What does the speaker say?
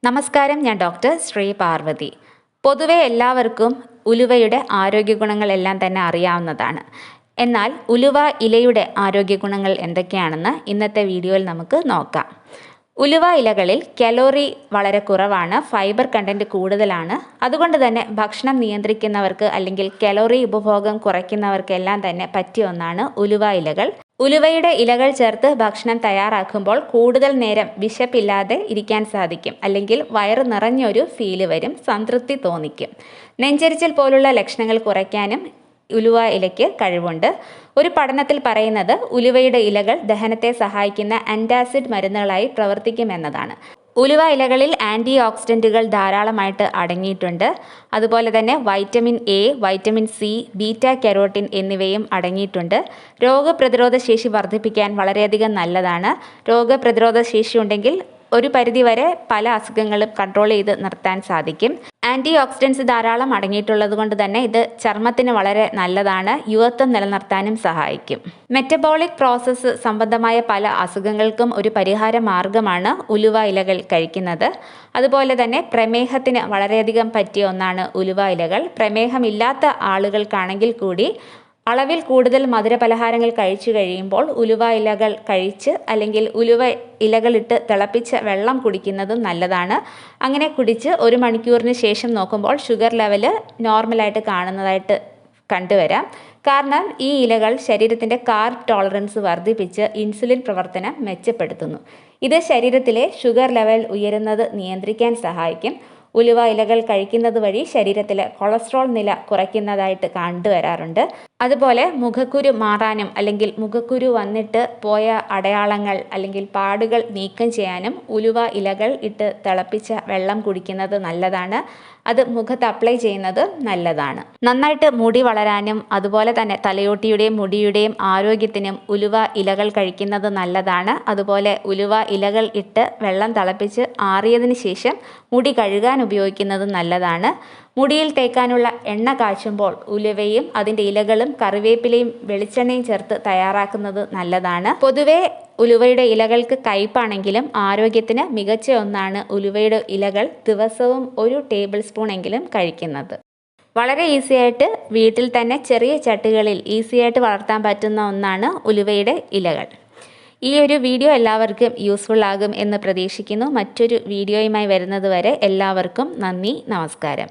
നമസ്കാരം, ഞാൻ ഡോക്ടർ ശ്രീ പാർവതി. പൊതുവെ എല്ലാവർക്കും ഉലുവയുടെ ആരോഗ്യ ഗുണങ്ങളെല്ലാം തന്നെ അറിയാവുന്നതാണ്. എന്നാൽ ഉലുവ ഇലയുടെ ആരോഗ്യ ഗുണങ്ങൾ എന്തൊക്കെയാണെന്ന് ഇന്നത്തെ വീഡിയോയിൽ നമുക്ക് നോക്കാം. ഉലുവ ഇലകളിൽ കലോറി വളരെ കുറവാണ്, ഫൈബർ കണ്ടന്റ് കൂടുതലാണ്. അതുകൊണ്ട് തന്നെ ഭക്ഷണം നിയന്ത്രിക്കുന്നവർക്ക് അല്ലെങ്കിൽ കലോറി ഉപഭോഗം കുറയ്ക്കുന്നവർക്കെല്ലാം തന്നെ പറ്റിയ ഒന്നാണ് ഉലുവ ഇലകൾ. ഉലുവയുടെ ഇലകൾ ചേർത്ത് ഭക്ഷണം തയ്യാറാക്കുമ്പോൾ കൂടുതൽ നേരം വിശപ്പില്ലാതെ ഇരിക്കാൻ സാധിക്കും, അല്ലെങ്കിൽ വയറ് നിറഞ്ഞൊരു ഫീല് വരും, സംതൃപ്തി തോന്നിക്കും. നെഞ്ചരിച്ചിൽ പോലുള്ള ലക്ഷണങ്ങൾ കുറയ്ക്കാനും ഉലുവ ഇലയ്ക്ക് കഴിവുണ്ട്. ഒരു പഠനത്തിൽ പറയുന്നത് ഉലുവയുടെ ഇലകൾ ദഹനത്തെ സഹായിക്കുന്ന ആന്റാസിഡ് മരുന്നുകളായി പ്രവർത്തിക്കുമെന്നതാണ്. ഉലുവ ഇലകളിൽ ആൻറ്റി ഓക്സിഡൻറ്റുകൾ ധാരാളമായിട്ട് അടങ്ങിയിട്ടുണ്ട്. അതുപോലെ തന്നെ vitamin A, vitamin C, beta carotene എന്നിവയും അടങ്ങിയിട്ടുണ്ട്. രോഗപ്രതിരോധ ശേഷി വർദ്ധിപ്പിക്കാൻ വളരെയധികം നല്ലതാണ്. രോഗപ്രതിരോധ ശേഷി ഉണ്ടെങ്കിൽ ഒരു പരിധിവരെ പല അസുഖങ്ങളും കൺട്രോൾ ചെയ്ത് നിർത്താൻ സാധിക്കും. ആൻറ്റി ഓക്സിഡൻസ് ധാരാളം അടങ്ങിയിട്ടുള്ളത് കൊണ്ട് തന്നെ ഇത് ചർമ്മത്തിന് വളരെ നല്ലതാണ്. യുവത്വം നിലനിർത്താനും സഹായിക്കും. മെറ്റബോളിക് പ്രോസസ്സ് സംബന്ധമായ പല അസുഖങ്ങൾക്കും ഒരു പരിഹാര മാർഗമാണ് ഉലുവ ഇലകൾ കഴിക്കുന്നത്. അതുപോലെ തന്നെ പ്രമേഹത്തിന് വളരെയധികം പറ്റിയ ഒന്നാണ് ഉലുവ ഇലകൾ. പ്രമേഹമില്ലാത്ത ആളുകൾക്കാണെങ്കിൽ കൂടി അളവിൽ കൂടുതൽ മധുരപലഹാരങ്ങൾ കഴിച്ചു കഴിയുമ്പോൾ ഉലുവ ഇലകൾ കഴിച്ച് അല്ലെങ്കിൽ ഉലുവ ഇലകളിട്ട് തിളപ്പിച്ച വെള്ളം കുടിക്കുന്നതും നല്ലതാണ്. അങ്ങനെ കുടിച്ച് 1 മണിക്കൂറിന് ശേഷം നോക്കുമ്പോൾ ഷുഗർ ലെവല് നോർമലായിട്ട് കാണുന്നതായിട്ട് കണ്ടുവരാം. കാരണം ഈ ഇലകൾ ശരീരത്തിൻ്റെ കാർബ് ടോളറൻസ് വർദ്ധിപ്പിച്ച് ഇൻസുലിൻ പ്രവർത്തനം മെച്ചപ്പെടുത്തുന്നു. ഇത് ശരീരത്തിലെ ഷുഗർ ലെവൽ ഉയരുന്നത് നിയന്ത്രിക്കാൻ സഹായിക്കും. ഉലുവ ഇലകൾ കഴിക്കുന്നത് വഴി ശരീരത്തിലെ കൊളസ്ട്രോൾ നില കുറയ്ക്കുന്നതായിട്ട് കണ്ടുവരാറുണ്ട്. അതുപോലെ മുഖക്കുരു മാറാനും അല്ലെങ്കിൽ മുഖക്കുരു വന്നിട്ട് പോയ അടയാളങ്ങൾ അല്ലെങ്കിൽ പാടുകൾ നീക്കം ചെയ്യാനും ഉലുവ ഇലകൾ ഇട്ട് തിളപ്പിച്ച വെള്ളം കുടിക്കുന്നത് നല്ലതാണ്. അത് മുഖത്ത് അപ്ലൈ ചെയ്യുന്നത് നല്ലതാണ്. നന്നായിട്ട് മുടി വളരാനും അതുപോലെ തന്നെ തലയോട്ടിയുടെയും മുടിയുടെയും ആരോഗ്യത്തിനും ഉലുവ ഇലകൾ കഴിക്കുന്നത് നല്ലതാണ്. അതുപോലെ ഉലുവ ഇലകൾ ഇട്ട് വെള്ളം തിളപ്പിച്ച് ആറിയതിന് ശേഷം മുടി കഴുകാൻ ഉപയോഗിക്കുന്നത് നല്ലതാണ്. മുടിയിൽ തേക്കാനുള്ള എണ്ണ കാച്ചുമ്പോൾ ഉലുവയും അതിൻ്റെ ഇലകളും കറിവേപ്പിലയും വെളിച്ചെണ്ണയും ചേർത്ത് തയ്യാറാക്കുന്നത് നല്ലതാണ്. പൊതുവെ ഉലുവയുടെ ഇലകൾക്ക് കയ്പാണെങ്കിലും ആരോഗ്യത്തിന് മികച്ച ഒന്നാണ് ഉലുവയുടെ ഇലകൾ ദിവസവും 1 ടേബിൾ സ്പൂൺ എങ്കിലും കഴിക്കുന്നത്. വളരെ ഈസിയായിട്ട് വീട്ടിൽ തന്നെ ചെറിയ ചട്ടികളിൽ ഈസിയായിട്ട് വളർത്താൻ പറ്റുന്ന ഒന്നാണ് ഉലുവയുടെ ഇലകൾ. ഈ ഒരു വീഡിയോ എല്ലാവർക്കും യൂസ്ഫുൾ ആകും എന്ന് പ്രതീക്ഷിക്കുന്നു. മറ്റൊരു വീഡിയോയുമായി വരുന്നത് വരെ എല്ലാവർക്കും നന്ദി, നമസ്കാരം.